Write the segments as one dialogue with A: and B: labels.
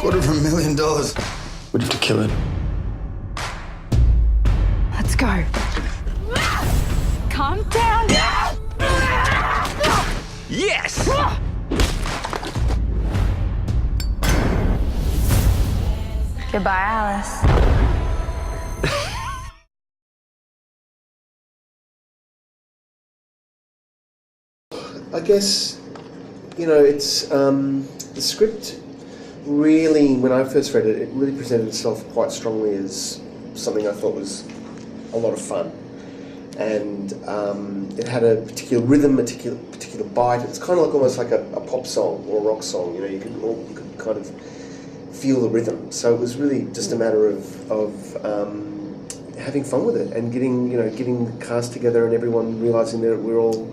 A: $250,000.
B: We'd have to kill it.
C: Let's go. Calm down.
A: Yes!
C: Goodbye, Alice.
D: I guess, you know, it's the script really, when I first read it, it really presented itself quite strongly as something I thought was a lot of fun. And it had a particular rhythm, a particular bite. It's kind of like almost like a pop song or a rock song. You know, you could kind of feel the rhythm. So it was really just a matter of having fun with it and getting the cast together and everyone realising that we're all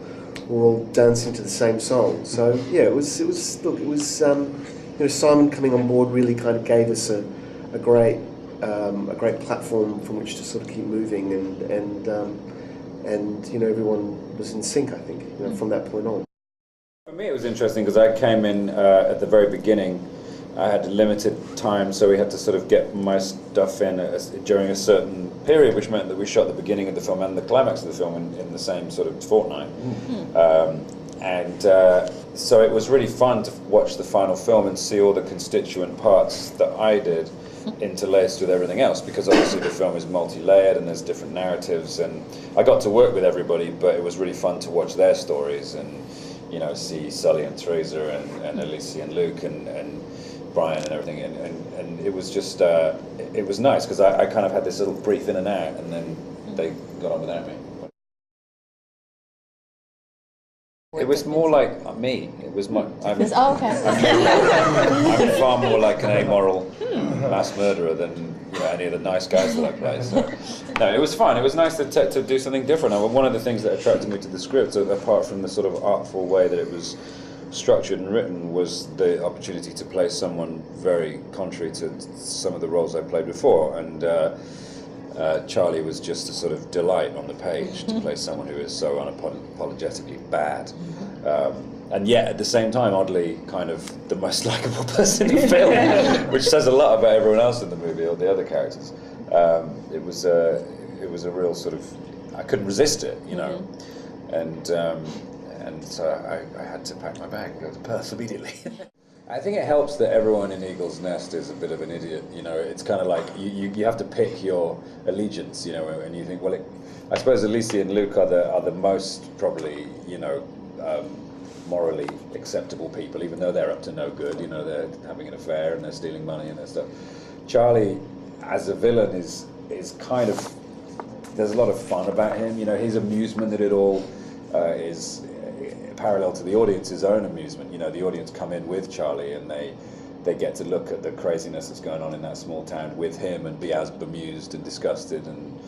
D: dancing to the same song. So yeah, it was Simon coming on board really kind of gave us a great platform from which to sort of keep moving and you know, everyone was in sync, I think, you know, from that point on.
E: For me it was interesting because I came in at the very beginning. I had limited time, so we had to sort of get my stuff in during a certain period, which meant that we shot the beginning of the film and the climax of the film in the same sort of fortnight. So it was really fun to watch the final film and see all the constituent parts that I did interlaced with everything else, because obviously the film is multi-layered and there's different narratives, and I got to work with everybody, but it was really fun to watch their stories and, you know, see Sully and Teresa and Elise and Luke and Bryan and everything, and it was just it was nice because I kind of had this little brief in and out, and then they got on without me. It was more like me. It was my. I'm far more like an amoral mass murderer than, you know, any of the nice guys that I play. So, no, it was fun. It was nice to do something different. One of the things that attracted me to the script, apart from the sort of artful way that it was structured and written, was the opportunity to play someone very contrary to some of the roles I played before, and Charlie was just a sort of delight on the page to play someone who is so unapologetically bad, and yet at the same time oddly kind of the most likable person in the film, which says a lot about everyone else in the movie or the other characters. It was a real sort of, I couldn't resist it, you know, and so I had to pack my bag and go to Perth immediately. I think it helps that everyone in Eagle's Nest is a bit of an idiot, you know. It's kind of like you have to pick your allegiance, you know, and you think, well, I suppose Elise and Luke are the most probably, you know, morally acceptable people, even though they're up to no good, you know, they're having an affair and they're stealing money and that stuff. Charlie, as a villain, is kind of, there's a lot of fun about him, you know, his amusement at it all is parallel to the audience's own amusement. You know, the audience come in with Charlie and they get to look at the craziness that's going on in that small town with him and be as bemused and disgusted and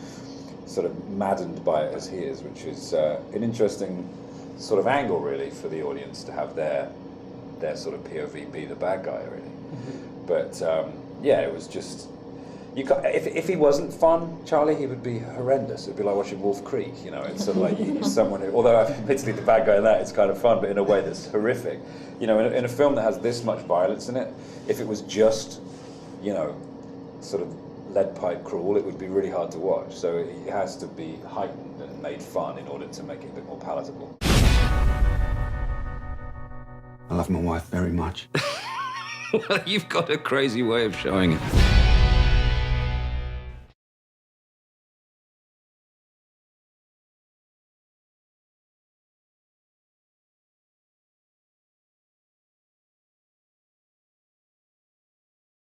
E: sort of maddened by it as he is, which is an interesting sort of angle really for the audience to have their sort of POV be the bad guy really. But yeah, it was just, if he wasn't fun, Charlie, he would be horrendous. It'd be like watching Wolf Creek, you know. It's sort of like he's someone who, although admittedly the bad guy in that is kind of fun, but in a way that's horrific. You know, in a film that has this much violence in it, if it was just, you know, sort of lead pipe cruel, it would be really hard to watch. So it has to be heightened and made fun in order to make it a bit more palatable.
B: I love my wife very much.
A: Well, you've got a crazy way of showing it.